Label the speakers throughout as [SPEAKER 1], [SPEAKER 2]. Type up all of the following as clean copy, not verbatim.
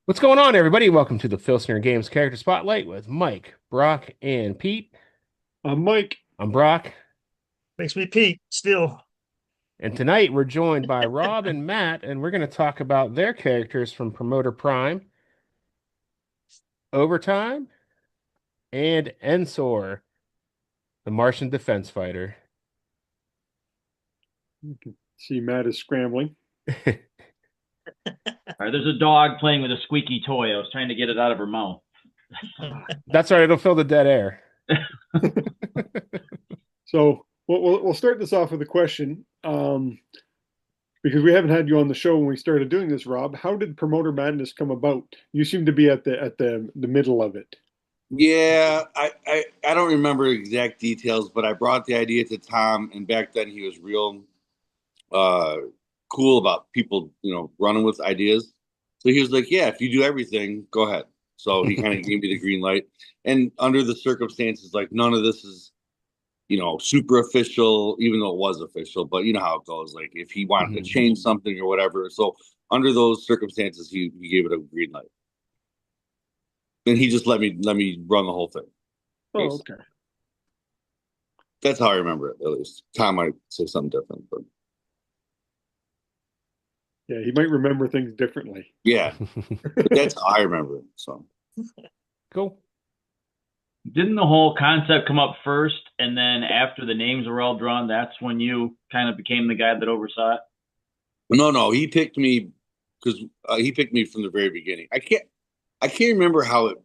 [SPEAKER 1] What's going on, everybody? Welcome to the Filsinger Games Character Spotlight with Mike, Brock, and Pete.
[SPEAKER 2] Mike.
[SPEAKER 1] I'm Brock,
[SPEAKER 3] Makes me Pete still.
[SPEAKER 1] and tonight we're joined by Rob and Matt, and we're going to talk about their characters from Promoter Prime, Overtime, and Ensor, the Martian defense fighter.
[SPEAKER 2] You can see Matt is scrambling.
[SPEAKER 4] All right, there's a dog playing with a squeaky toy. I was trying to get it out of her mouth.
[SPEAKER 1] That's right, it'll fill the dead air.
[SPEAKER 2] So we'll start this off with a question, because we haven't had you on the show when we started doing this, Rob. How did Promoter Madness come about? You seem to be at the middle of it.
[SPEAKER 5] Yeah, I don't remember exact details, but I brought the idea to Tom, and back then he was real uh cool about people, running with ideas. So he was like, "Yeah, if you do everything, go ahead." So he kind of gave me the green light. And under the circumstances, like none of this is, super official, even though it was official, but you know how it goes. Like if he wanted to change something or whatever. So under those circumstances, he gave it a green light. And he just let me run the whole thing.
[SPEAKER 2] Oh, okay.
[SPEAKER 5] That's how I remember it, at least. Tom might say something different, but
[SPEAKER 2] Yeah, he might remember things differently.
[SPEAKER 5] yeah, but that's how I remember it. So
[SPEAKER 1] Cool.
[SPEAKER 4] Didn't the whole concept come up first, and then after the names were all drawn, that's when you kind of became the guy that oversaw it?
[SPEAKER 5] no, he picked me because he picked me from the very beginning. I can't remember how it.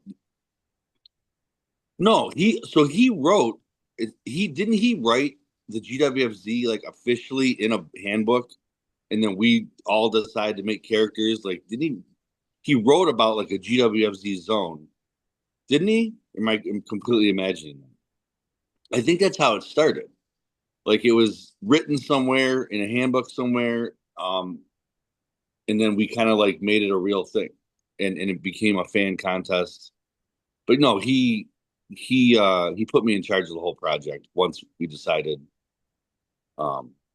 [SPEAKER 5] No, he wrote it. He write the GWFZ like officially in a handbook, and then we all decided to make characters. Like, didn't he? He wrote about like a GWFZ zone, didn't he? I'm completely imagining that. I think that's how it started. Like it was written somewhere in a handbook somewhere, and then we kind of like made it a real thing, and it became a fan contest. But no, he put me in charge of the whole project once we decided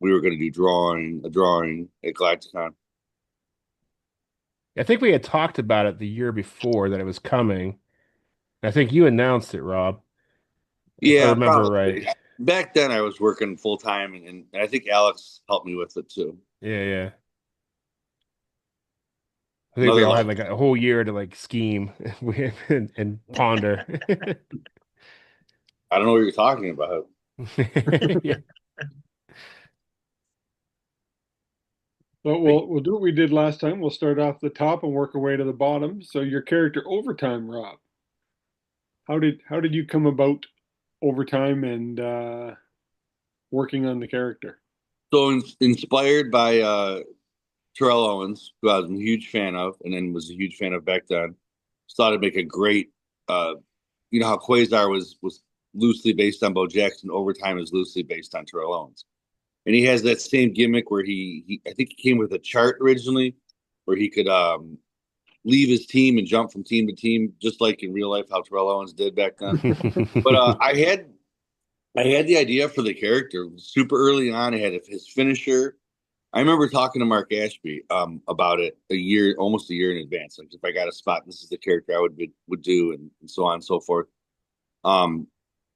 [SPEAKER 5] we were going to do a drawing at Galacticon.
[SPEAKER 1] I think we had talked about it the year before that it was coming. I think you announced it, Rob, if I
[SPEAKER 5] Yeah,
[SPEAKER 1] remember right.
[SPEAKER 5] probably. Back then, I was working full time, and I think Alex helped me with it too.
[SPEAKER 1] Yeah, yeah. I think we
[SPEAKER 5] Another
[SPEAKER 1] all had
[SPEAKER 5] like,
[SPEAKER 1] like a whole year to like scheme and ponder.
[SPEAKER 5] I don't know what you're talking about.
[SPEAKER 1] Yeah.
[SPEAKER 2] But we'll do what we did last time. We'll start off the top and work our way to the bottom. So your character Overtime, Rob. How did you come about Overtime and working on the character?
[SPEAKER 5] So inspired by Terrell Owens, who I was a huge fan of, and then was a huge fan of back then. Just thought it'd make a great, uh, how Quasar was loosely based on Bo Jackson. Overtime is loosely based on Terrell Owens, and he has that same gimmick where he I think he came with a chart originally, where he could leave his team and jump from team to team, just like in real life how Terrell Owens did back then. But I had the idea for the character super early on. I had his finisher. I remember talking to Mark Ashby about it almost a year in advance. Like if I got a spot, this is the character I would do, and so on and so forth. Um,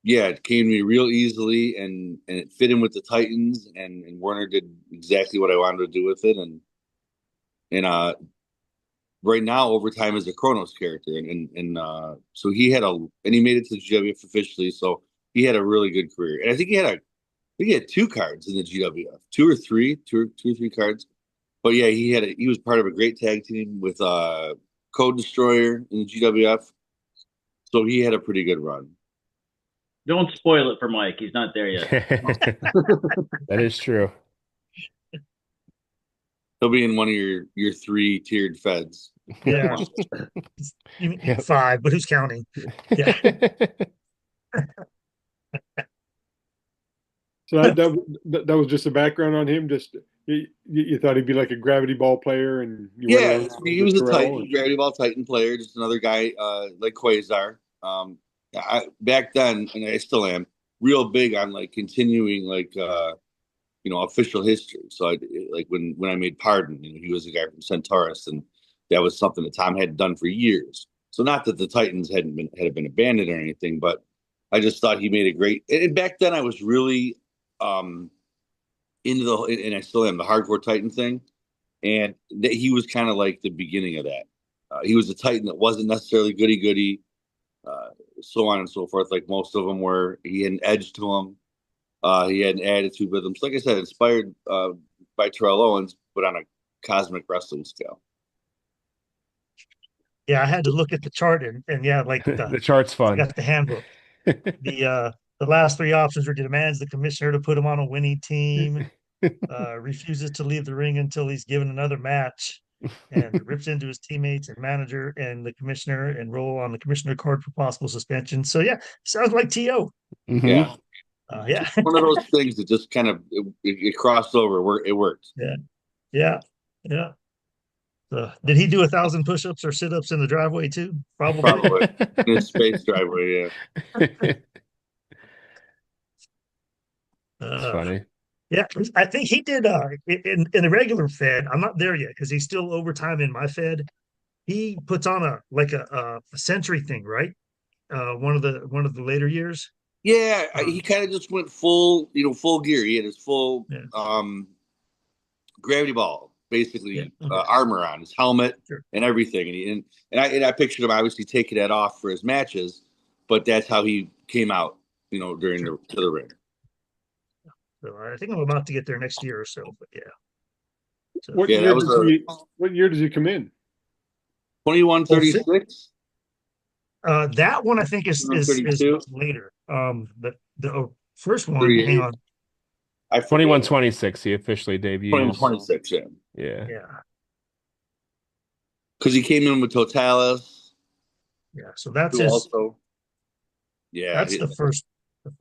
[SPEAKER 5] yeah, it came to me real easily, and it fit in with the Titans, and Werner did exactly what I wanted to do with it, and right now Overtime is a Kronos character, and so he made it to the GWF officially, so he had a really good career, and I think he had 2 cards in the GWF, two or three cards. But yeah, he was part of a great tag team with Code Destroyer in the GWF, so he had a pretty good run.
[SPEAKER 4] Don't spoil it for Mike. He's not there yet.
[SPEAKER 1] That is true.
[SPEAKER 5] He'll be in one of your 3-tiered feds.
[SPEAKER 3] Yeah.
[SPEAKER 1] Yep.
[SPEAKER 3] Five, but who's counting? Yeah.
[SPEAKER 2] So that was just a background on him. Just you thought he'd be like a gravity ball player, and you went
[SPEAKER 5] Yeah,
[SPEAKER 2] around
[SPEAKER 5] he
[SPEAKER 2] with
[SPEAKER 5] was a
[SPEAKER 2] Terrell.
[SPEAKER 5] Titan, Gravity Ball Titan player, just another guy like Quasar. Back then, and I still am, real big on like continuing like official history. So like when I made Pardon, he was a guy from Centaurus, and that was something that Tom had done for years. So not that the Titans had been abandoned or anything, but I just thought he made a great. And back then, I was really into and I still am, the hardcore Titan thing, and he was kind of like the beginning of that. He was a Titan that wasn't necessarily goody goody, so on and so forth. Like most of them were, he had an edge to him. He had an attitude with him. So like I said, inspired by Terrell Owens, but on a cosmic wrestling scale.
[SPEAKER 3] Yeah, I had to look at the chart and yeah, like
[SPEAKER 1] The chart's
[SPEAKER 3] I
[SPEAKER 1] fun.
[SPEAKER 3] got the handbook. The last three options were demands the commissioner to put him on a winning team, refuses to leave the ring until he's given another match, and rips into his teammates and manager and the commissioner and roll on the commissioner card for possible suspension. So yeah, sounds like TO.
[SPEAKER 5] Yeah.
[SPEAKER 3] Yeah.
[SPEAKER 5] One of those things that just kind of it crossed over. It worked.
[SPEAKER 3] Yeah. Did he do 1,000 push-ups or sit-ups in the driveway too?
[SPEAKER 5] Probably in his space driveway. Yeah.
[SPEAKER 1] It's funny.
[SPEAKER 3] Yeah, I think he did in the regular Fed. I'm not there yet because he's still overtime in my Fed. He puts on a century thing, right? One of the later years.
[SPEAKER 5] Yeah, he kind of just went full gear. He had his full
[SPEAKER 3] Yeah.
[SPEAKER 5] gravity ball, basically
[SPEAKER 3] Yeah.
[SPEAKER 5] armor on, his helmet
[SPEAKER 3] Sure.
[SPEAKER 5] and everything. And I pictured him obviously taking that off for his matches, but that's how he came out, during the ring.
[SPEAKER 3] So I think I'm about to get there next year or so. But yeah. So,
[SPEAKER 2] What
[SPEAKER 5] Yeah,
[SPEAKER 2] year
[SPEAKER 5] that was
[SPEAKER 2] what year does he come in?
[SPEAKER 5] 2136.
[SPEAKER 3] that one I think is
[SPEAKER 5] 32?
[SPEAKER 3] later. The first one,
[SPEAKER 5] 38.
[SPEAKER 3] hang on.
[SPEAKER 5] I forget.
[SPEAKER 1] 2126, he officially debuts.
[SPEAKER 5] 2126, yeah.
[SPEAKER 1] Yeah.
[SPEAKER 3] Yeah.
[SPEAKER 5] Because he came in with Totalis.
[SPEAKER 3] Yeah. So that's
[SPEAKER 5] Who
[SPEAKER 3] his.
[SPEAKER 5] also. Yeah.
[SPEAKER 3] That's the first.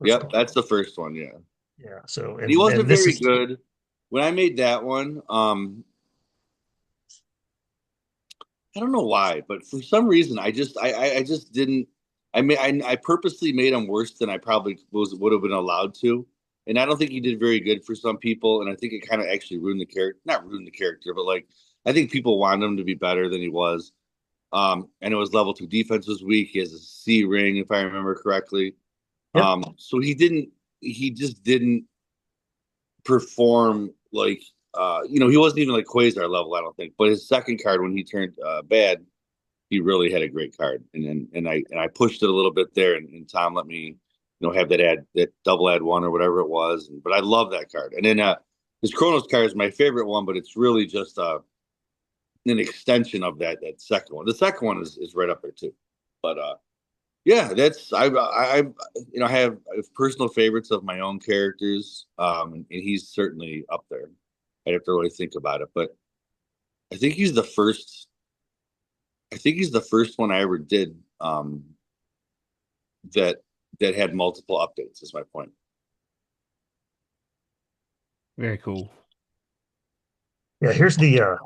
[SPEAKER 5] Yep,
[SPEAKER 3] one.
[SPEAKER 5] that's the first one. Yeah.
[SPEAKER 3] Yeah. So
[SPEAKER 5] And he wasn't
[SPEAKER 3] this
[SPEAKER 5] very
[SPEAKER 3] is,
[SPEAKER 5] good when I made that one. I don't know why, but for some reason, I just didn't. I purposely made him worse than I probably would have been allowed to, and I don't think he did very good for some people, and I think it kind of actually ruined the character. Not ruined the character, but like I think people wanted him to be better than he was. And it was level 2 defense was weak. He has a C ring, if I remember correctly.
[SPEAKER 3] Yep.
[SPEAKER 5] So he just didn't perform like he wasn't even like Quasar level, I don't think. But his second card when he turned bad, he really had a great card. And I pushed it a little bit there, and Tom let me have that double ad one or whatever it was. But I love that card. And then his Kronos card is my favorite one, but it's really just an extension of that second one. The second one is right up there too. But yeah, that's I have personal favorites of my own characters, and he's certainly up there. I'd have to really think about it, but I think he's the first. I think he's the first one I ever did that had multiple updates. Is my point.
[SPEAKER 1] Very cool.
[SPEAKER 3] yeah, here's the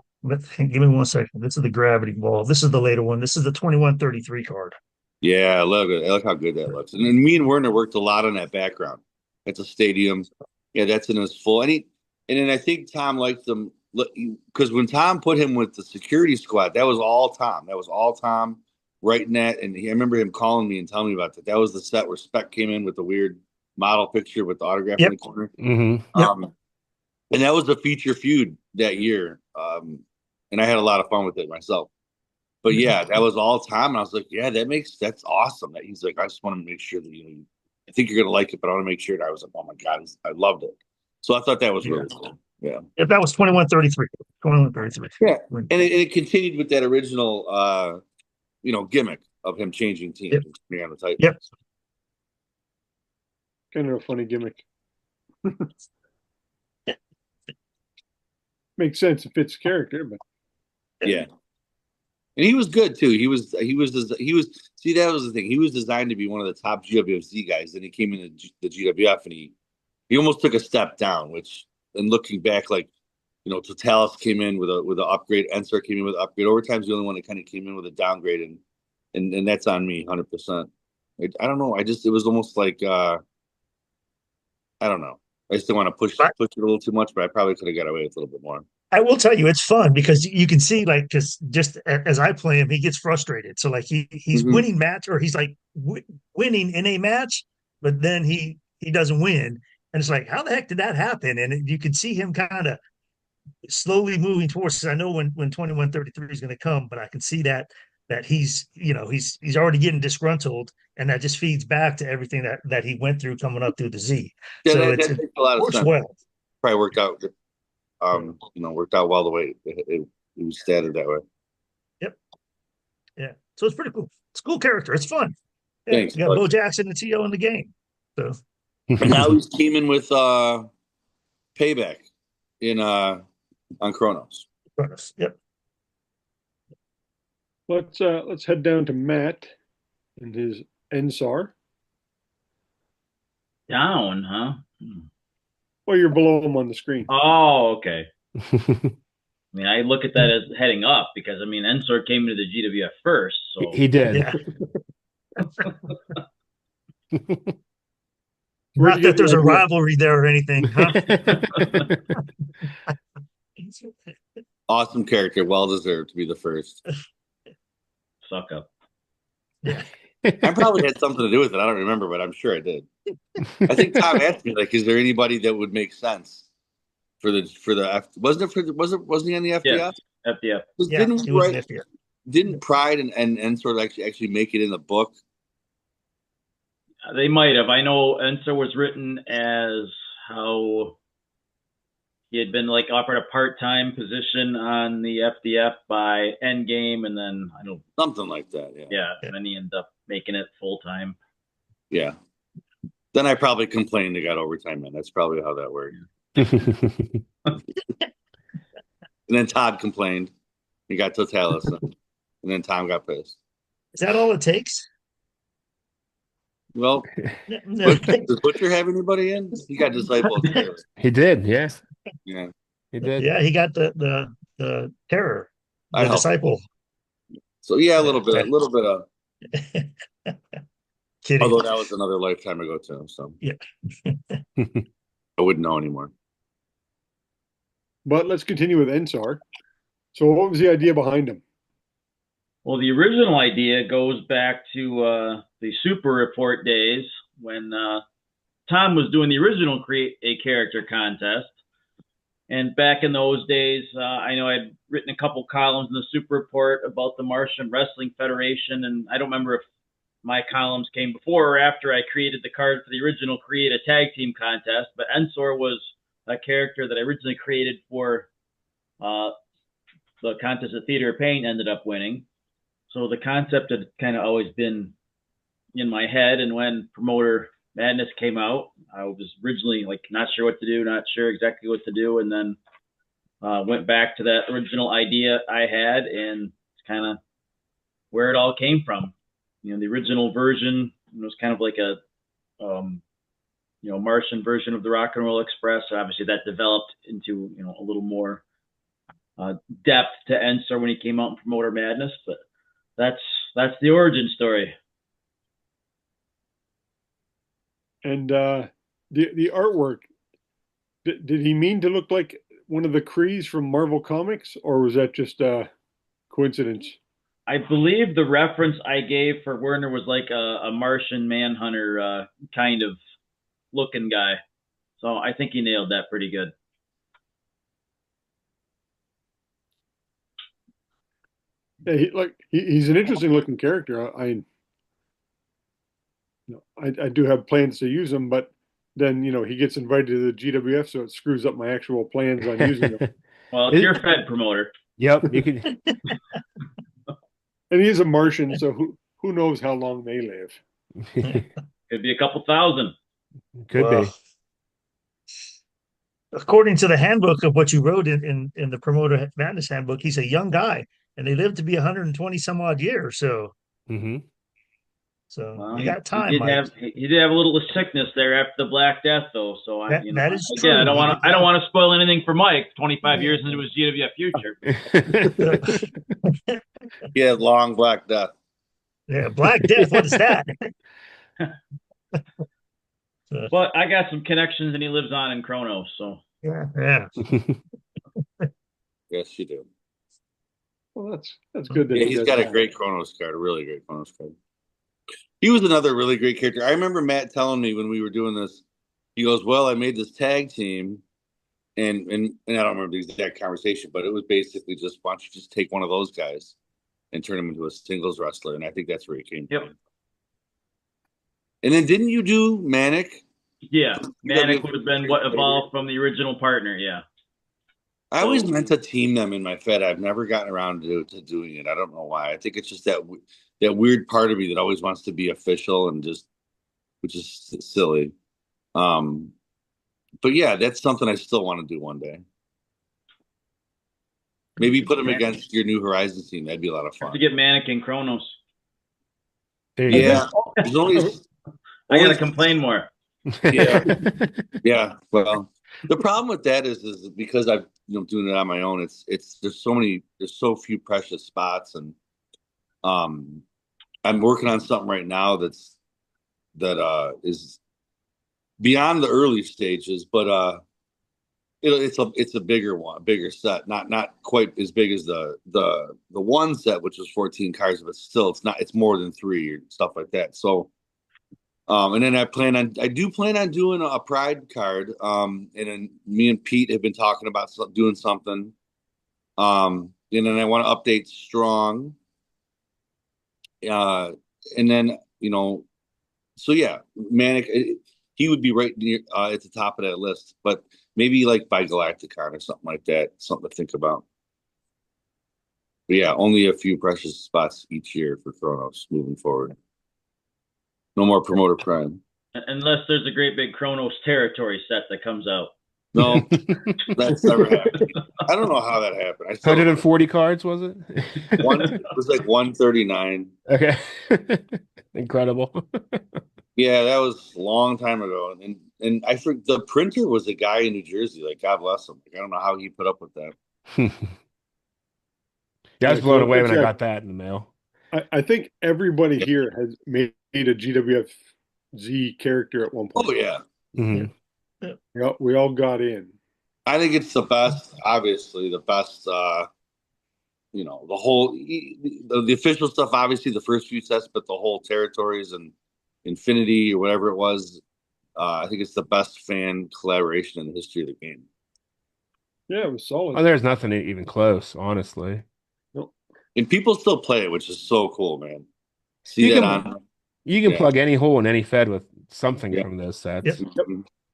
[SPEAKER 3] give me 1 second. This is the gravity ball. This is the later one. This is the 2133 card.
[SPEAKER 5] Yeah, I love it. I like how good that looks. And then me and Werner worked a lot on that background. It's a stadium. Yeah, that's in his full. And then I think Tom liked them because when Tom put him with the security squad, that was all Tom. That was all Tom writing that. And I remember him calling me and telling me about that. That was the set where Speck came in with the weird model picture with the autograph in the corner.
[SPEAKER 1] Mm-hmm.
[SPEAKER 5] And that was the feature feud that year. And I had a lot of fun with it myself. But yeah, that was all Tom. And I was like, yeah, that's awesome. That he's like, I just want to make sure that I think you're gonna like it, but I want to make sure that I was like, oh my God, I loved it. So I thought that was really cool. Yeah.
[SPEAKER 3] If that was 2133. 2133.
[SPEAKER 5] Yeah. And it continued with that original gimmick of him changing teams and turning on the Titans.
[SPEAKER 3] Yep.
[SPEAKER 2] Kind of a funny gimmick. Makes sense. It fits the character, but
[SPEAKER 5] yeah. And he was good too. He was see, that was the thing. He was designed to be one of the top GWFZ guys. Then he came into the GWF and he almost took a step down, which, and looking back, like, Totalis came in with an upgrade, Ensor came in with an upgrade. Overtime's the only one that kind of came in with a downgrade, and that's on me 100%. I don't know. It was almost like I don't know. I just didn't want to push it a little too much, but I probably could have got away with a little bit more.
[SPEAKER 3] I will tell you, it's fun because you can see like just as I play him, he gets frustrated. So like he's
[SPEAKER 5] Mhm.
[SPEAKER 3] winning match or he's like winning in a match, but then he doesn't win, and it's like how the heck did that happen? And you can see him kind of slowly moving towards. I know when 2133 is going to come, but I can see that he's he's already getting disgruntled, and that just feeds back to everything that he went through coming up through the Z.
[SPEAKER 5] Yeah,
[SPEAKER 3] So
[SPEAKER 5] that
[SPEAKER 3] it
[SPEAKER 5] makes a lot of
[SPEAKER 3] works
[SPEAKER 5] sense.
[SPEAKER 3] well.
[SPEAKER 5] Probably worked out. Worked out well the way it was stated that way.
[SPEAKER 3] Yep. Yeah. So it's pretty cool. It's a cool character. It's fun. Yeah.
[SPEAKER 5] Thanks,
[SPEAKER 3] You got
[SPEAKER 5] bud.
[SPEAKER 3] Bo Jackson and T.O. in the game. So
[SPEAKER 5] And now he's teaming with Payback in on Chronos.
[SPEAKER 3] yep.
[SPEAKER 2] Let's head down to Matt and his Ensor.
[SPEAKER 4] Down, huh?
[SPEAKER 2] Well, you're below him on the screen.
[SPEAKER 4] Oh, okay. I mean, I look at that as heading up because I mean, Ensor came into the GWF first, so
[SPEAKER 1] He did.
[SPEAKER 3] Yeah.
[SPEAKER 2] Where'd
[SPEAKER 3] Not
[SPEAKER 2] you
[SPEAKER 3] that
[SPEAKER 2] get
[SPEAKER 3] there's
[SPEAKER 2] the
[SPEAKER 3] a
[SPEAKER 2] idea?
[SPEAKER 3] rivalry there or anything, huh?
[SPEAKER 5] Awesome character, well deserved to be the first.
[SPEAKER 4] suck up.
[SPEAKER 3] Yeah.
[SPEAKER 5] I probably had something to do with it. I don't remember, but I'm sure I did. I think Tom asked me like, "Is there anybody that would make sense for the F? Wasn't he on the FDF?
[SPEAKER 4] Yes, FDF.
[SPEAKER 3] Yeah.
[SPEAKER 5] Didn't
[SPEAKER 3] He
[SPEAKER 5] we
[SPEAKER 3] was an
[SPEAKER 5] write?
[SPEAKER 3] FDF.
[SPEAKER 5] Didn't Pride and sort of actually make it in the book?
[SPEAKER 4] They might have. I know Ensor was written as how he had been like offered a part-time position on the FDF by Endgame, and then I don't.
[SPEAKER 5] Something like that. Yeah.
[SPEAKER 4] Yeah, and then he ended up making it full-time.
[SPEAKER 5] Yeah. Then I probably complained and got overtime in. That's probably how that worked. And then Todd complained. He got Totalis. And then Tom got pissed.
[SPEAKER 3] Is that all it takes?
[SPEAKER 5] Well,
[SPEAKER 3] No.
[SPEAKER 5] does Butcher have anybody in? He got Disciple of Terror.
[SPEAKER 1] He did, yes.
[SPEAKER 5] Yeah.
[SPEAKER 1] He did.
[SPEAKER 3] Yeah, he got the terror,
[SPEAKER 5] I
[SPEAKER 3] the
[SPEAKER 5] hope.
[SPEAKER 3] disciple.
[SPEAKER 5] So yeah, a little bit of
[SPEAKER 3] Kidding.
[SPEAKER 5] although that was another lifetime ago too. So
[SPEAKER 3] Yeah.
[SPEAKER 5] I wouldn't know anymore.
[SPEAKER 2] But let's continue with Ensor. So what was the idea behind him?
[SPEAKER 4] Well, the original idea goes back to the Super Report days when Tom was doing the original Create a Character contest. And back in those days, I know I'd written a couple columns in the Super Report about the Martian Wrestling Federation, and I don't remember if my columns came before or after I created the card for the original Create a Tag Team contest. But Ensor was a character that I originally created for the contest that Theater of Pain ended up winning. So the concept had kind of always been in my head. And when Promoter Madness came out, I was originally like not sure what to do, not sure exactly what to do, and then went back to that original idea I had, and it's kind of where it all came from. You know, the original version was kind of like a Martian version of the Rock and Roll Express. So obviously that developed into a little more depth to Ensor when he came out in Promoter Madness, but that's the origin story.
[SPEAKER 2] And the artwork, did he mean to look like one of the Krees from Marvel Comics, or was that just a coincidence?
[SPEAKER 4] I believe the reference I gave for Werner was like a Martian Manhunter kind of looking guy. So I think he nailed that pretty good.
[SPEAKER 2] Yeah, he's an interesting looking character. I do have plans to use him, but then he gets invited to the GWF, so it screws up my actual plans on using him.
[SPEAKER 4] Well, it's your Fed promoter.
[SPEAKER 1] Yep, you could.
[SPEAKER 2] And he is a Martian, so who knows how long they live?
[SPEAKER 4] Could be a couple thousand.
[SPEAKER 1] Could be.
[SPEAKER 3] According to the handbook of what you wrote in the Promoter Madness handbook, he's a young guy, and they live to be 120 some odd years. So,
[SPEAKER 4] Well,
[SPEAKER 3] you got time.
[SPEAKER 4] He did have a little sickness there after the Black Death, though. So
[SPEAKER 3] that is
[SPEAKER 4] again,
[SPEAKER 3] true.
[SPEAKER 4] I don't want to spoil anything for Mike. 25 years into his GWF future.
[SPEAKER 5] He had long Black Death.
[SPEAKER 3] Yeah, Black Death. What is that?
[SPEAKER 4] But I got some connections, and he lives on in Chronos. So
[SPEAKER 3] yeah.
[SPEAKER 5] Yes, you do.
[SPEAKER 2] Well, that's good that
[SPEAKER 5] Yeah,
[SPEAKER 2] he
[SPEAKER 5] he's
[SPEAKER 2] does
[SPEAKER 5] got a
[SPEAKER 2] that.
[SPEAKER 5] great Chronos card, a really great Chronos card. He was another really great character. I remember Matt telling me when we were doing this, he goes, "Well, I made this tag team, and I don't remember the exact conversation, but it was basically just, why don't you just take one of those guys and turn him into a singles wrestler?" And I think that's where he came
[SPEAKER 4] Yep.
[SPEAKER 5] from. And then didn't you do Manic?
[SPEAKER 4] Yeah, Manic would have been what evolved from the original partner. Yeah.
[SPEAKER 5] I always meant to team them in my Fed. I've never gotten around to doing it. I don't know why. I think it's just that weird part of me that always wants to be official and just, which is silly. But yeah, that's something I still want to do one day. Maybe put them against your New Horizons team. That'd be a lot of
[SPEAKER 4] Have
[SPEAKER 5] fun.
[SPEAKER 4] to get Manic and Kronos.
[SPEAKER 1] There you
[SPEAKER 5] Yeah,
[SPEAKER 1] go.
[SPEAKER 5] there's only
[SPEAKER 4] I gotta complain more.
[SPEAKER 5] Yeah, yeah. Well, the problem with that is because I've doing it on my own. It's there's so few precious spots, and I'm working on something right now that is beyond the early stages, but it's a bigger one, bigger set, not quite as big as the one set, which was 14 cards, but still it's more than three or stuff like that. So and then I do plan on doing a pride card. And then me and Pete have been talking about doing something. And then I want to update Strong. And then, so yeah, Manic, he would be right near at the top of that list, but maybe like by Galacticon or something like that, something to think about. But yeah, only a few precious spots each year for Chronos moving forward. No more promoter prime.
[SPEAKER 4] Unless there's a great big Kronos territory set that comes out.
[SPEAKER 5] No, that's never happened. I don't know how that happened.
[SPEAKER 1] 140 cards, was it?
[SPEAKER 5] It was like 139.
[SPEAKER 1] Okay. Incredible.
[SPEAKER 5] Yeah, that was a long time ago. And I think the printer was a guy in New Jersey. Like, God bless him. Like, I don't know how he put up with that.
[SPEAKER 1] Yeah, I was blown
[SPEAKER 2] So
[SPEAKER 1] away when I got that in the mail.
[SPEAKER 2] I think everybody here has made a GWFZ character at one point.
[SPEAKER 5] Oh yeah.
[SPEAKER 1] Mhm.
[SPEAKER 2] Yeah, we all got in.
[SPEAKER 5] I think it's the best, obviously, the best the whole the official stuff, obviously the first few sets, but the whole territories and Infinity or whatever it was, I think it's the best fan collaboration in the history of the game.
[SPEAKER 2] Yeah, it was solid.
[SPEAKER 1] Oh, there's nothing even close, honestly.
[SPEAKER 2] Nope.
[SPEAKER 5] And people still play it, which is so cool, man. See
[SPEAKER 1] You
[SPEAKER 5] that
[SPEAKER 1] can-
[SPEAKER 5] on
[SPEAKER 1] You can
[SPEAKER 5] Yeah.
[SPEAKER 1] plug any hole in any Fed with something
[SPEAKER 5] Yeah.
[SPEAKER 1] from those sets.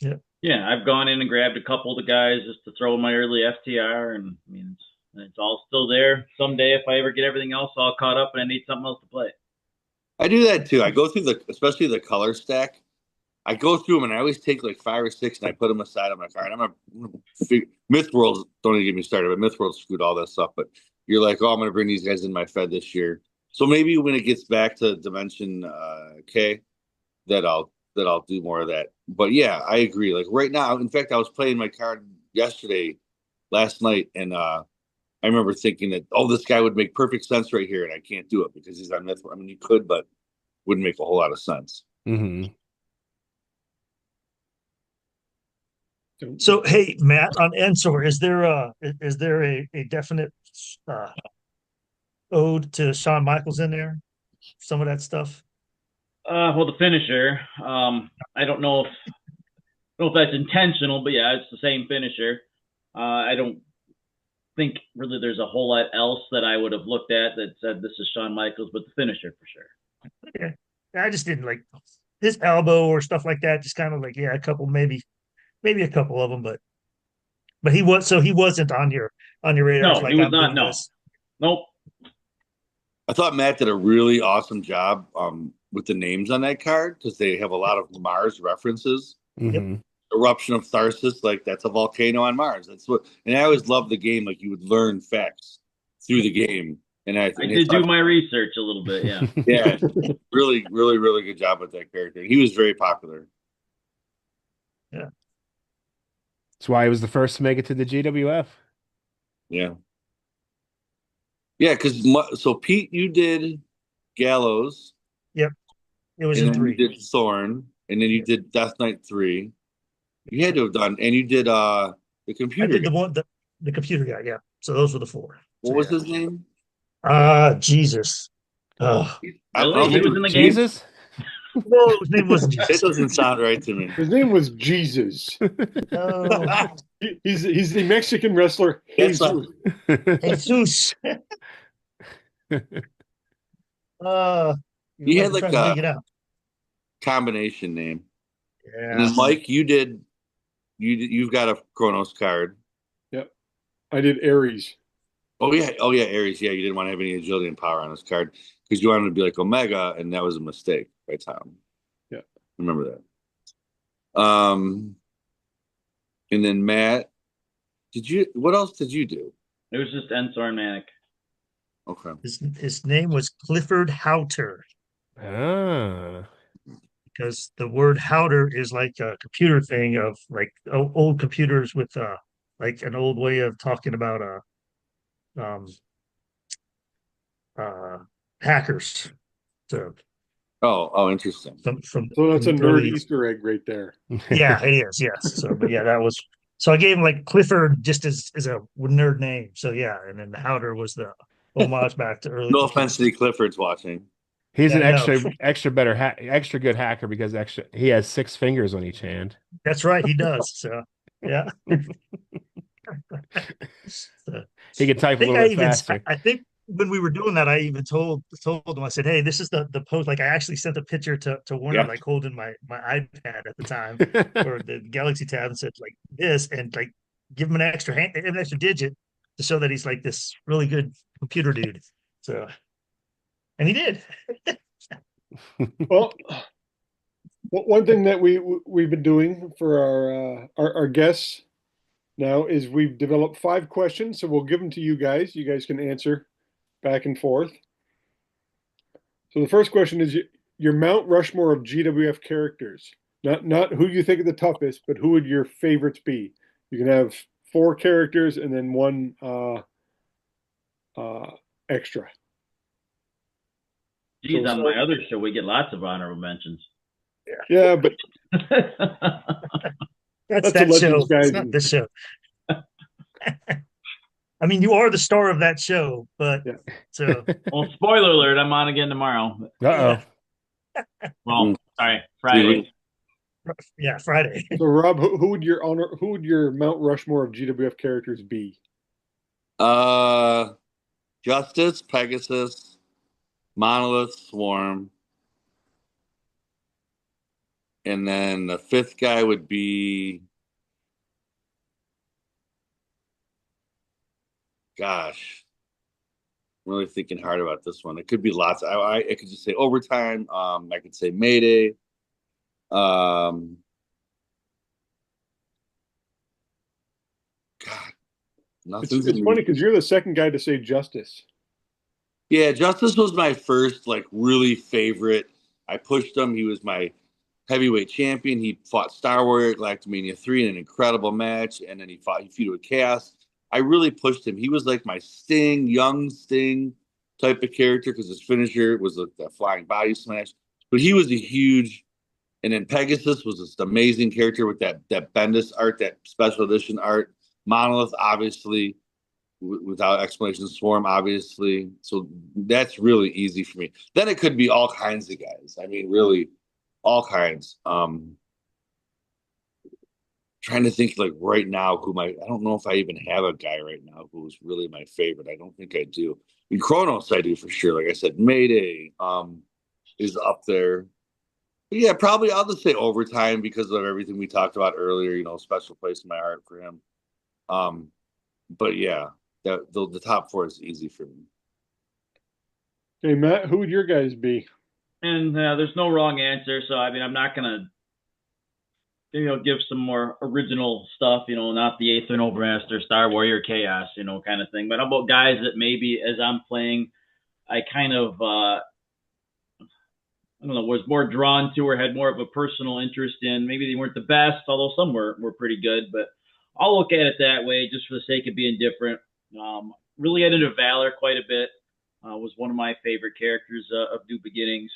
[SPEAKER 3] Yep.
[SPEAKER 4] Yeah, I've gone in and grabbed a couple of the guys just to throw in my early FTR, and I mean, it's all still there. Someday, if I ever get everything else all caught up and I need something else to play.
[SPEAKER 5] I do that too. I go through especially the color stack. I go through them and I always take like 5 or 6 and I put them aside on my card. Myth Worlds, don't even get me started, but Myth Worlds screwed all that stuff. But you're like, oh, I'm going to bring these guys in my Fed this year. So maybe when it gets back to Dimension K, that I'll do more of that. But yeah, I agree. Like right now, in fact, I was playing my card last night, and I remember thinking that, oh, this guy would make perfect sense right here, and I can't do it because he's on Myth. I mean, you could, but wouldn't make a whole lot of sense.
[SPEAKER 1] Mm-hmm.
[SPEAKER 3] So, hey, Matt, on Ensor, is there a definite ode to Shawn Michaels in there? Some of that stuff.
[SPEAKER 4] Well, the finisher. I don't know if that's intentional, but yeah, it's the same finisher. I don't think really there's a whole lot else that I would have looked at that said this is Shawn Michaels, but the finisher for sure.
[SPEAKER 3] Yeah, I just didn't like his elbow or stuff like that. Just kind of like, yeah, a couple, maybe a couple of them, but he wasn't on your radar.
[SPEAKER 4] No, he was not. No, nope.
[SPEAKER 5] I thought Matt did a really awesome job with the names on that card because they have a lot of Mars references.
[SPEAKER 1] Mm-hmm.
[SPEAKER 5] Eruption of Tharsis, like that's a volcano on Mars. And I always loved the game. Like you would learn facts through the game. And I
[SPEAKER 4] did do my research a little bit. Yeah.
[SPEAKER 5] Yeah, really, really, really good job with that character. He was very popular.
[SPEAKER 3] Yeah,
[SPEAKER 1] That's why he was the first to make it to the GWF.
[SPEAKER 5] Yeah. Yeah, because so Pete, you did Gallows.
[SPEAKER 3] Yep. It was
[SPEAKER 5] and
[SPEAKER 3] in
[SPEAKER 5] then
[SPEAKER 3] 3.
[SPEAKER 5] You did Thorn, and then you did Death Knight 3. You had to have done, and you did the computer.
[SPEAKER 3] I did the computer guy. Yeah. So those were the four.
[SPEAKER 5] What
[SPEAKER 3] So
[SPEAKER 5] was
[SPEAKER 3] yeah.
[SPEAKER 5] his name?
[SPEAKER 3] Jesus. Oh
[SPEAKER 5] I don't
[SPEAKER 4] Really? He was
[SPEAKER 5] think
[SPEAKER 4] in the game?
[SPEAKER 1] Jesus?
[SPEAKER 3] no, his name wasn't
[SPEAKER 5] it
[SPEAKER 3] Jesus.
[SPEAKER 5] doesn't sound right to me.
[SPEAKER 2] His name was Jesus.
[SPEAKER 3] No,
[SPEAKER 2] He's the Mexican wrestler
[SPEAKER 5] That's
[SPEAKER 2] Jesus.
[SPEAKER 3] Jesus. Uh,
[SPEAKER 5] He
[SPEAKER 3] you're
[SPEAKER 5] had
[SPEAKER 3] like
[SPEAKER 5] like
[SPEAKER 3] trying to dig it
[SPEAKER 5] a
[SPEAKER 3] out.
[SPEAKER 5] combination name. And
[SPEAKER 3] Yeah.
[SPEAKER 5] then Mike, you've got a Kronos card.
[SPEAKER 2] Yep. I did Ares.
[SPEAKER 5] Oh yeah, Ares. Yeah, you didn't want to have any agility and power on his card because you wanted to be like Omega, and that was a mistake by Tom.
[SPEAKER 2] Yeah.
[SPEAKER 5] Remember that. And then Matt, what else did you do?
[SPEAKER 4] It was just Ensor and Manic.
[SPEAKER 5] Okay.
[SPEAKER 3] His name was Clifford Houter
[SPEAKER 1] Ah.
[SPEAKER 3] because the word Houter is like a computer thing of like old computers with like an old way of talking about um uh hackers. So
[SPEAKER 5] Interesting.
[SPEAKER 2] So that's a
[SPEAKER 3] from
[SPEAKER 2] nerd
[SPEAKER 3] early
[SPEAKER 2] Easter egg right there.
[SPEAKER 3] yeah, it is, yes. So but yeah, that was so I gave him like Clifford just as a nerd name. So yeah, and then the Houter was the homage back to early
[SPEAKER 5] No offense to
[SPEAKER 3] computers.
[SPEAKER 5] the Cliffords watching.
[SPEAKER 1] He's
[SPEAKER 3] Yeah,
[SPEAKER 1] an
[SPEAKER 3] no,
[SPEAKER 1] extra good hacker because he has 6 fingers on each hand.
[SPEAKER 3] that's right, he does. So yeah. So,
[SPEAKER 1] He can
[SPEAKER 3] I
[SPEAKER 1] type a
[SPEAKER 3] think
[SPEAKER 1] little bit faster.
[SPEAKER 3] I think when we were doing that, I even told them, I said, "Hey, this is the post." Like, I actually sent a picture to Warner,
[SPEAKER 5] Yeah.
[SPEAKER 3] like holding my iPad at the time or the Galaxy Tab, and said like this, and like give him an extra digit to show that he's like this really good computer dude. So, and he did.
[SPEAKER 2] Well, one thing that we've been doing for our guests now is we've developed 5 questions, so we'll give them to you guys. You guys can answer back and forth. So the first question is your Mount Rushmore of GWF characters. Not who you think are the toughest, but who would your favorites be? You can have 4 characters and then one extra.
[SPEAKER 4] Geez,
[SPEAKER 2] So
[SPEAKER 4] on my other show, we get lots of honorable mentions.
[SPEAKER 2] yeah, but
[SPEAKER 3] That's
[SPEAKER 2] the
[SPEAKER 3] that show.
[SPEAKER 2] Legends
[SPEAKER 3] It's
[SPEAKER 2] guys.
[SPEAKER 3] not this show. I mean, you are the star of that show, but
[SPEAKER 2] Yeah.
[SPEAKER 3] so
[SPEAKER 4] Well, spoiler alert, I'm on again tomorrow.
[SPEAKER 1] Uh-oh.
[SPEAKER 4] Well, sorry, Friday.
[SPEAKER 3] yeah, Friday.
[SPEAKER 2] So Rob, who would your Mount Rushmore of GWF characters be?
[SPEAKER 5] Justice, Pegasus, Monolith, Swarm, and then the 5th guy would be, gosh, I'm really thinking hard about this one. It could be lots. I could just say overtime. I could say Mayday. God, nothing's
[SPEAKER 2] It's funny because you're the second guy to say Justice.
[SPEAKER 5] Yeah, Justice was my first like really favorite. I pushed him. He was my heavyweight champion. He fought Star Warrior at Galactomania 3 in an incredible match, and then he feuded with Chaos. I really pushed him. He was like my Sting, young Sting type of character because his finisher was like the flying body smash. But he was a huge, and then Pegasus was this amazing character with that Bendis art, that special edition art. Monolith, obviously, without explanation. Swarm, obviously. So that's really easy for me. Then it could be all kinds of guys. I mean, really, all kinds. Trying to think like right now I don't know if I even have a guy right now who's really my favorite. I don't think I do. In Kronos, I do for sure. Like I said, Mayday is up there. But yeah, probably I'll just say overtime because of everything we talked about earlier. Special place in my heart for him. But yeah, the top 4 is easy for me.
[SPEAKER 2] Okay, Matt, who would your guys be?
[SPEAKER 4] And there's no wrong answer. So, I mean, I'm not going to, give some more original stuff, not the Eighth and Overmaster, Star Warrior, Chaos, kind of thing. But how about guys that maybe as I'm playing, I kind of, I don't know, was more drawn to or had more of a personal interest in. Maybe they weren't the best, although some were pretty good. But I'll look at it that way just for the sake of being different. Really got into Valor quite a bit. Was one of my favorite characters of New Beginnings.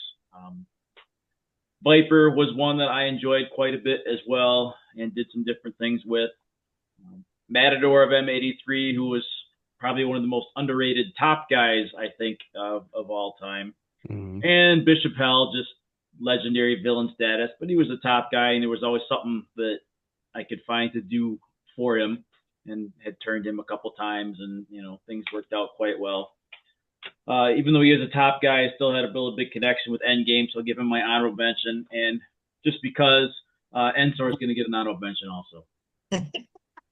[SPEAKER 4] Viper was one that I enjoyed quite a bit as well and did some different things with. Matador of M83, who was probably one of the most underrated top guys, I think, of all time.
[SPEAKER 1] Mm-hmm.
[SPEAKER 4] And Bishop Hell, just legendary villain status, but he was a top guy, and there was always something that I could find to do for him, and had turned him a couple times, and things worked out quite well. Even though he is a top guy, I still had to build a big connection with Endgame, so I'll give him my honorable mention. And just because Ensor is going to get an honorable mention also.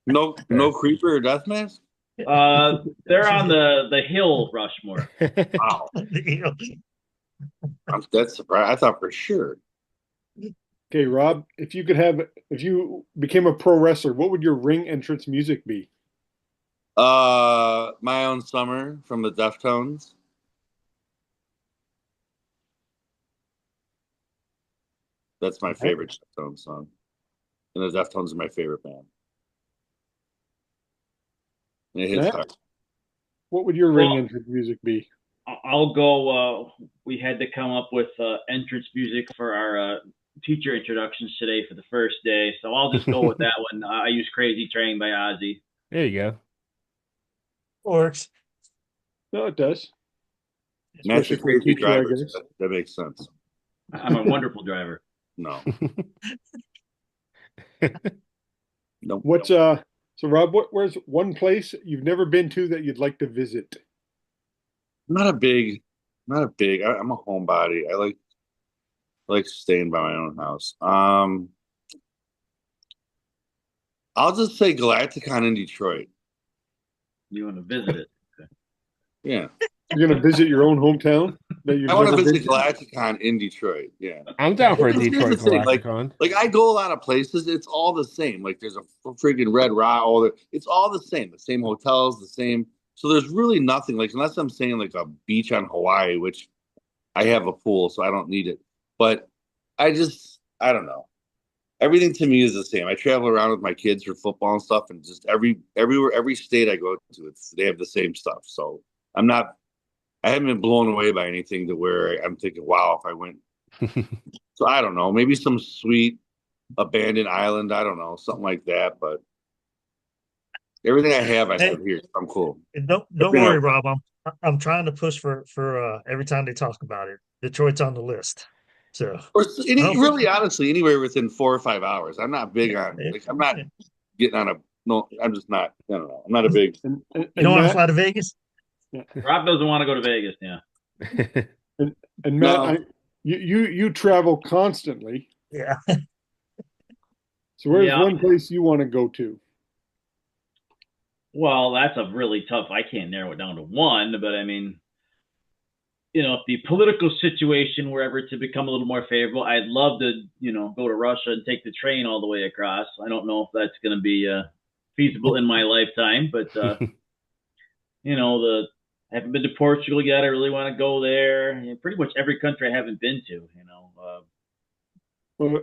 [SPEAKER 5] No creeper or death mask?
[SPEAKER 4] They're on the hill Rushmore.
[SPEAKER 5] Wow. That's surprising. I thought for sure.
[SPEAKER 2] Okay, Rob, if you became a pro wrestler, what would your ring entrance music be?
[SPEAKER 5] My Own Summer from the Deftones. That's my favorite Deftones song. And the Deftones are my favorite band. And it hits hard.
[SPEAKER 2] What would your ring entrance music be?
[SPEAKER 4] I'll go. We had to come up with entrance music for our teacher introductions today for the first day, so I'll just go with that one. I use Crazy Train by Ozzy.
[SPEAKER 1] There you go.
[SPEAKER 3] Works.
[SPEAKER 2] No, it does.
[SPEAKER 5] Master Crazy Driver. That makes sense.
[SPEAKER 4] I'm a wonderful driver.
[SPEAKER 5] No.
[SPEAKER 2] What's so Rob, where's one place you've never been to that you'd like to visit?
[SPEAKER 5] I'm not a big. I'm a homebody. I like staying by my own house. I'll just say Galacticon in Detroit.
[SPEAKER 4] You want to visit it? Okay.
[SPEAKER 5] Yeah.
[SPEAKER 2] You're gonna visit your own hometown?
[SPEAKER 5] I want to visit Galacticon in Detroit. Yeah.
[SPEAKER 1] I'm down for a Detroit Galacticon.
[SPEAKER 5] Like I go a lot of places, it's all the same. Like there's a freaking Red Rock, it's all the same hotels, the same. So there's really nothing, like, unless I'm saying like a beach on Hawaii, which I have a pool, so I don't need it. But I don't know. Everything to me is the same. I travel around with my kids for football and stuff, and just everywhere, every state I go to, they have the same stuff. So I haven't been blown away by anything to where I'm thinking, wow, if I went. So I don't know, maybe some sweet abandoned island. I don't know, something like that. But everything I have here. I'm cool.
[SPEAKER 3] Don't worry, Rob. I'm trying to push for every time they talk about it. Detroit's on the list. So,
[SPEAKER 5] honestly, anywhere within 4 or 5 hours. I'm not big on. Like, I'm not getting on a. No, I'm just not. I don't know. I'm not a big.
[SPEAKER 3] You don't want to fly to Vegas?
[SPEAKER 2] Yeah.
[SPEAKER 4] Rob doesn't want to go to Vegas. Yeah.
[SPEAKER 2] and Matt, you travel constantly.
[SPEAKER 3] Yeah.
[SPEAKER 2] So where's one place you want to go to?
[SPEAKER 4] Well, that's a really tough. I can't narrow it down to one, but I mean, if the political situation were ever to become a little more favorable, I'd love to, go to Russia and take the train all the way across. I don't know if that's going to be feasible in my lifetime, but I haven't been to Portugal yet. I really want to go there. Pretty much every country I haven't been to.
[SPEAKER 2] Well,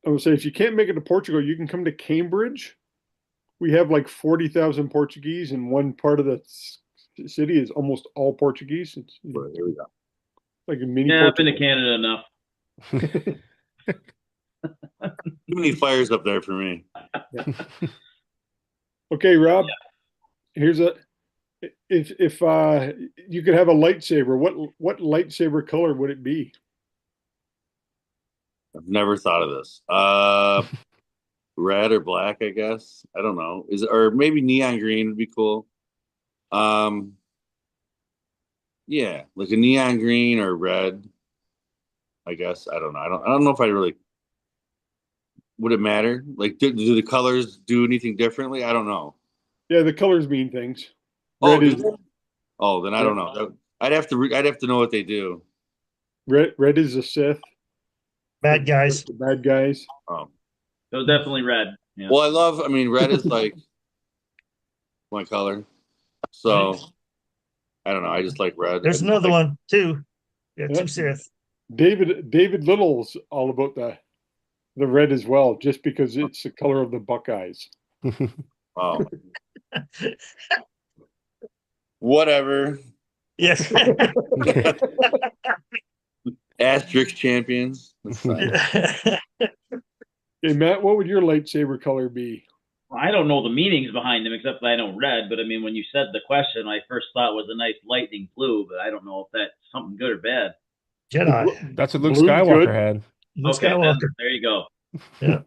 [SPEAKER 2] I would say if you can't make it to Portugal, you can come to Cambridge. We have like 40,000 Portuguese, and one part of the city is almost all Portuguese. It's
[SPEAKER 5] here we go.
[SPEAKER 2] Like a mini.
[SPEAKER 4] Yeah, I've been to Canada enough.
[SPEAKER 5] Too many fires up there for me.
[SPEAKER 2] Yeah. Okay, Rob. Yeah. Here's if you could have a lightsaber, what lightsaber color would it be?
[SPEAKER 5] I've never thought of this. Red or black, I guess. I don't know. Or maybe neon green would be cool. Yeah, like a neon green or red. I guess. I don't know. I don't know if I really. Would it matter? Like, do the colors do anything differently? I don't know.
[SPEAKER 2] Yeah, the colors mean things.
[SPEAKER 5] Then I don't know. I'd have to know what they do.
[SPEAKER 2] Red is the Sith.
[SPEAKER 3] Bad guys.
[SPEAKER 2] The bad guys.
[SPEAKER 5] Oh.
[SPEAKER 4] So definitely red. Yeah.
[SPEAKER 5] Well, red is like my color. So I don't know. I just like red.
[SPEAKER 3] There's another one too. Yeah, two Sith.
[SPEAKER 2] David Little's all about the red as well, just because it's the color of the Buckeyes.
[SPEAKER 5] Oh. Whatever.
[SPEAKER 3] Yes.
[SPEAKER 5] Asterisk champions.
[SPEAKER 2] Hey, Matt, what would your lightsaber color be?
[SPEAKER 4] I don't know the meanings behind them except that I know red. But I mean, when you said the question, my first thought was a nice lightning blue, but I don't know if that's something good or bad.
[SPEAKER 3] Jedi.
[SPEAKER 1] That's what Luke
[SPEAKER 2] Blue's
[SPEAKER 1] Skywalker
[SPEAKER 2] good.
[SPEAKER 1] had.
[SPEAKER 3] Luke
[SPEAKER 4] Okay, then
[SPEAKER 3] Skywalker.
[SPEAKER 4] there you go.
[SPEAKER 3] Yeah.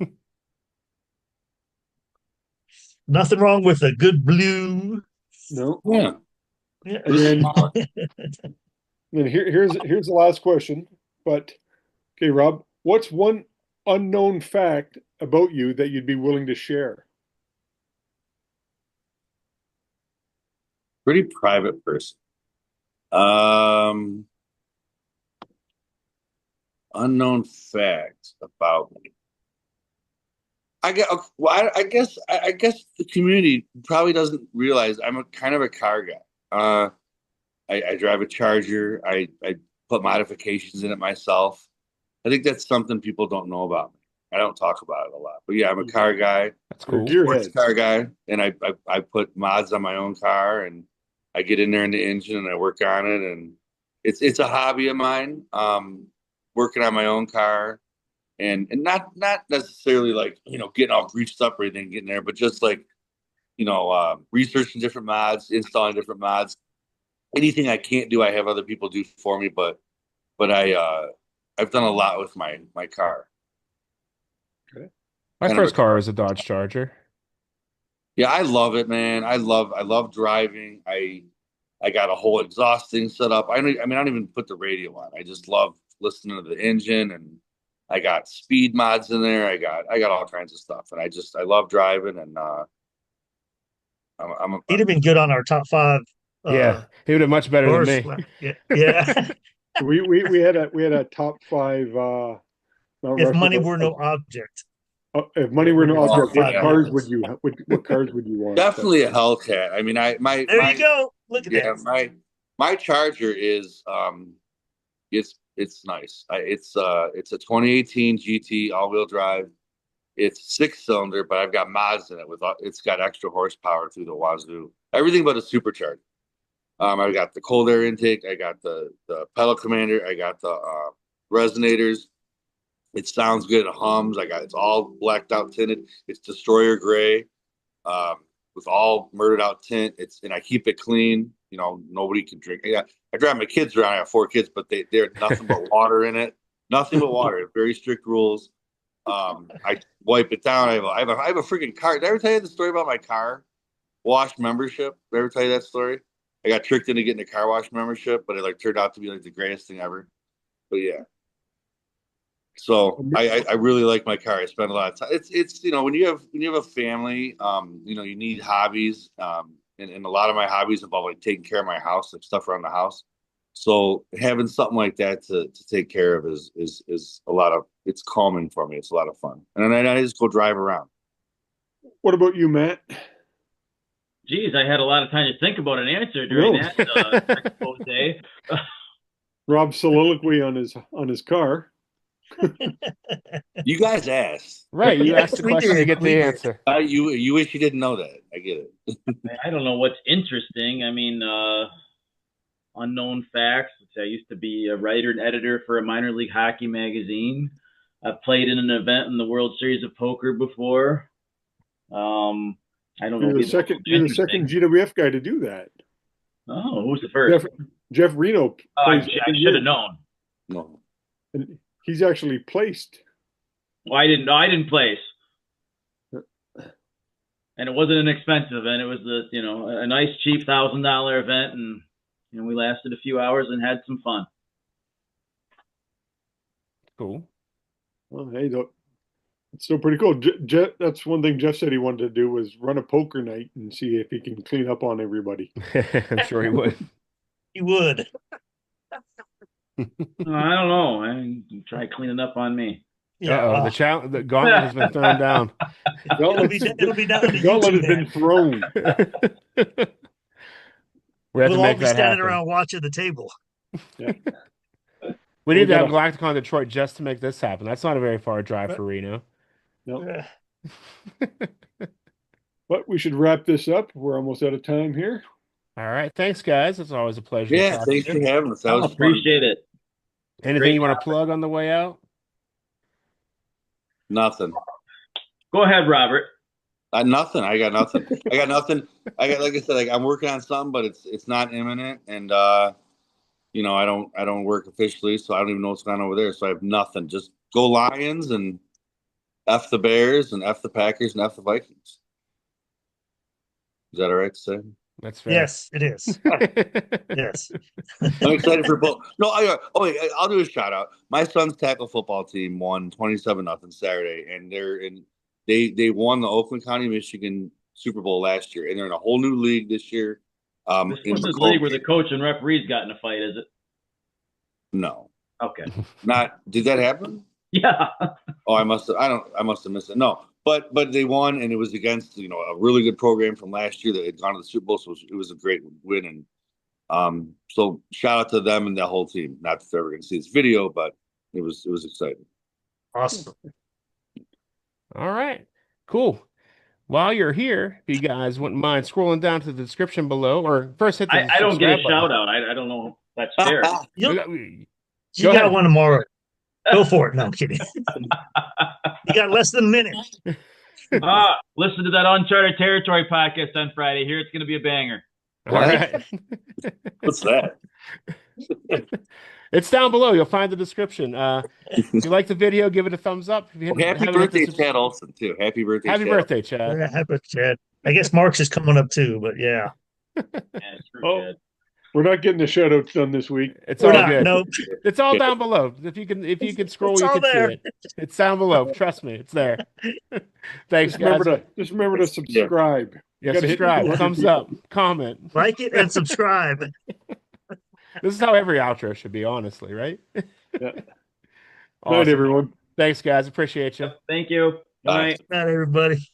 [SPEAKER 3] Nothing wrong with a good blue.
[SPEAKER 2] No.
[SPEAKER 5] Yeah.
[SPEAKER 3] Yeah.
[SPEAKER 2] And then here's the last question. But okay, Rob, what's one unknown fact about you that you'd be willing to share?
[SPEAKER 5] Pretty private person. Unknown fact about me. I guess the community probably doesn't realize I'm a kind of a car guy. I drive a Charger. I put modifications in it myself. I think that's something people don't know about me. I don't talk about it a lot, but yeah, I'm a car guy,
[SPEAKER 1] That's
[SPEAKER 2] You're a
[SPEAKER 1] cool.
[SPEAKER 5] sports
[SPEAKER 2] gearhead.
[SPEAKER 5] car guy, and I put mods on my own car, and I get in there in the engine and I work on it, and it's a hobby of mine. Working on my own car, and not necessarily like getting all greased up or anything, getting there, but just like researching different mods, installing different mods. Anything I can't do, I have other people do for me, but I've done a lot with my car.
[SPEAKER 1] My
[SPEAKER 5] Kind of a
[SPEAKER 1] first car
[SPEAKER 5] car.
[SPEAKER 1] was a Dodge Charger.
[SPEAKER 5] Yeah, I love it, man. I love driving. I got a whole exhausting set up. I mean, I don't even put the radio on. I just love listening to the engine, and I got speed mods in there. I got all kinds of stuff, and I love driving, and
[SPEAKER 3] He'd have been good on our top five
[SPEAKER 1] Yeah, he would have much better than
[SPEAKER 3] course.
[SPEAKER 1] me.
[SPEAKER 3] Yeah. Yeah.
[SPEAKER 2] We had a top five Mount
[SPEAKER 3] If money
[SPEAKER 2] Rushmore.
[SPEAKER 3] were no object.
[SPEAKER 2] If money were no
[SPEAKER 3] Your top
[SPEAKER 2] object, what
[SPEAKER 3] five
[SPEAKER 2] cars would
[SPEAKER 3] vehicles.
[SPEAKER 2] you what cars would you want?
[SPEAKER 5] definitely a Hellcat. I mean,
[SPEAKER 3] There you go. Look at
[SPEAKER 5] yeah,
[SPEAKER 3] that.
[SPEAKER 5] my Charger is it's nice. It's a 2018 GT all-wheel drive. It's 6-cylinder, but I've got mods in it it's got extra horsepower through the wazoo. Everything but a supercharger. I got the cold air intake. I got the pedal commander. I got the resonators. It sounds good. It hums. It's all blacked out tinted. It's destroyer gray, with all murdered out tint. And I keep it clean. Nobody can drink. Yeah, I drive my kids around. I have 4 kids, but they're nothing but water in it. Nothing but water. Very strict rules. I wipe it down. I have a freaking car. Did I ever tell you the story about my car wash membership? Did I ever tell you that story? I got tricked into getting a car wash membership, but it like turned out to be like the greatest thing ever. But yeah, so I really like my car. I spend a lot of time. It's when you have a family, you need hobbies. And a lot of my hobbies involve like taking care of my house, like stuff around the house. So having something like that to take care of is a lot of it's calming for me. It's a lot of fun, and then I just go drive around.
[SPEAKER 2] What about you, Matt?
[SPEAKER 4] Geez, I had a lot of time to think about an answer during
[SPEAKER 2] No.
[SPEAKER 4] that expose.
[SPEAKER 2] Rob's soliloquy on his car.
[SPEAKER 5] You guys asked.
[SPEAKER 1] Right, you asked the
[SPEAKER 3] We
[SPEAKER 1] question to
[SPEAKER 3] did,
[SPEAKER 1] get
[SPEAKER 3] we
[SPEAKER 1] the
[SPEAKER 3] did.
[SPEAKER 1] answer.
[SPEAKER 5] You wish you didn't know that. I get it.
[SPEAKER 4] I don't know what's interesting. I mean, unknown facts. I used to be a writer and editor for a minor league hockey magazine. I've played in an event in the World Series of Poker before. I don't know.
[SPEAKER 2] You're the second GWF guy to do that.
[SPEAKER 4] Oh, who's the first?
[SPEAKER 2] Jeff Reno.
[SPEAKER 4] I should have known.
[SPEAKER 5] No.
[SPEAKER 2] And he's actually placed.
[SPEAKER 4] Well, I didn't place, and it wasn't an expensive event. It was a nice cheap $1,000 event, and we lasted a few hours and had some fun.
[SPEAKER 1] Cool.
[SPEAKER 2] Well, hey, it's still pretty cool. That's one thing Jeff said he wanted to do was run a poker night and see if he can clean up on everybody.
[SPEAKER 1] I'm sure he would.
[SPEAKER 3] He would.
[SPEAKER 4] I don't know. I try cleaning up on me.
[SPEAKER 1] Yeah. The gauntlet has been thrown down.
[SPEAKER 3] It'll be down to
[SPEAKER 2] The gauntlet
[SPEAKER 3] you
[SPEAKER 2] has been thrown.
[SPEAKER 1] We have to
[SPEAKER 3] We'll all
[SPEAKER 1] make
[SPEAKER 3] be
[SPEAKER 1] that
[SPEAKER 3] standing
[SPEAKER 1] happen.
[SPEAKER 3] around watching the table.
[SPEAKER 2] Yeah.
[SPEAKER 1] We need to
[SPEAKER 2] We'll
[SPEAKER 1] have
[SPEAKER 2] get
[SPEAKER 1] Galacticon Detroit just to make this happen. That's not a very far drive for Reno.
[SPEAKER 2] No. But we should wrap this up. We're almost out of time here.
[SPEAKER 1] All right. Thanks, guys. It's always a pleasure. to
[SPEAKER 5] Yeah,
[SPEAKER 1] talk to
[SPEAKER 5] thanks
[SPEAKER 1] you.
[SPEAKER 5] for having us. That was fun.
[SPEAKER 4] Appreciate it.
[SPEAKER 1] Anything
[SPEAKER 4] Great
[SPEAKER 1] you want to
[SPEAKER 4] topic.
[SPEAKER 1] plug on the way out?
[SPEAKER 5] Nothing.
[SPEAKER 4] Go ahead, Robert.
[SPEAKER 5] Nothing. I got nothing. I got nothing. Like I said, like I'm working on something, but it's not imminent, and I don't work officially, so I don't even know what's going on over there. So I have nothing. Just go Lions and F the Bears and F the Packers and F the Vikings. Is that all right to say?
[SPEAKER 1] That's fair.
[SPEAKER 3] Yes, it is. Yes.
[SPEAKER 5] I'm excited for both. No, I'll do a shout out. My son's tackle football team won 27-0 Saturday, and they won the Oakland County, Michigan Super Bowl last year, and they're in a whole new league this year.
[SPEAKER 4] This wasn't the league where the coach and referees got in a fight, is it?
[SPEAKER 5] No.
[SPEAKER 4] Okay.
[SPEAKER 5] Did that happen?
[SPEAKER 4] Yeah.
[SPEAKER 5] Oh, I must have missed it. No, but they won, and it was against a really good program from last year that had gone to the Super Bowl. So it was a great win, and so shout out to them and that whole team. Not that they're ever going to see this video, but it was exciting.
[SPEAKER 3] Awesome.
[SPEAKER 1] All right, cool. While you're here, if you guys wouldn't mind scrolling down to the description below, or first hit the
[SPEAKER 4] I don't get a
[SPEAKER 1] subscribe button.
[SPEAKER 4] shout out. I don't know if that's fair.
[SPEAKER 3] You
[SPEAKER 1] Go
[SPEAKER 3] got
[SPEAKER 1] ahead.
[SPEAKER 3] one tomorrow. Go for it. No, I'm kidding. You got less than a minute.
[SPEAKER 4] Listen to that Uncharted Territory podcast on Friday. Here it's going to be a banger.
[SPEAKER 1] All right.
[SPEAKER 5] What's that?
[SPEAKER 1] It's down below. You'll find the description. If you like the video, give it a thumbs up. If you
[SPEAKER 5] Happy
[SPEAKER 1] haven't hit
[SPEAKER 5] birthday,
[SPEAKER 1] the
[SPEAKER 5] Chad Olson, too. Happy birthday,
[SPEAKER 1] Happy
[SPEAKER 5] Chad.
[SPEAKER 1] birthday, Chad.
[SPEAKER 3] Yeah, happy Chad. I guess Mark's is coming up too, but yeah.
[SPEAKER 4] Yeah, it's true,
[SPEAKER 2] Oh,
[SPEAKER 4] Chad.
[SPEAKER 2] we're not getting the shout outs done this week.
[SPEAKER 1] It's
[SPEAKER 3] We're
[SPEAKER 1] all
[SPEAKER 3] not.
[SPEAKER 1] good.
[SPEAKER 3] Nope.
[SPEAKER 1] It's all down below. If you can scroll,
[SPEAKER 3] It's
[SPEAKER 1] you
[SPEAKER 3] all
[SPEAKER 1] can
[SPEAKER 3] there.
[SPEAKER 1] see it. It's down below. Trust me, it's there. Thanks,
[SPEAKER 2] Just
[SPEAKER 1] guys.
[SPEAKER 2] remember to subscribe.
[SPEAKER 1] Yeah,
[SPEAKER 2] gotta hit
[SPEAKER 1] subscribe,
[SPEAKER 2] 200
[SPEAKER 1] thumbs
[SPEAKER 2] people.
[SPEAKER 1] up, comment.
[SPEAKER 3] Like it and subscribe.
[SPEAKER 1] This is how every outro should be, honestly, right?
[SPEAKER 2] Yeah. Night,
[SPEAKER 1] Awesome.
[SPEAKER 2] everyone.
[SPEAKER 1] Thanks, guys. Appreciate you.
[SPEAKER 4] Thank you. Good
[SPEAKER 5] Bye.
[SPEAKER 4] night.
[SPEAKER 3] Not everybody.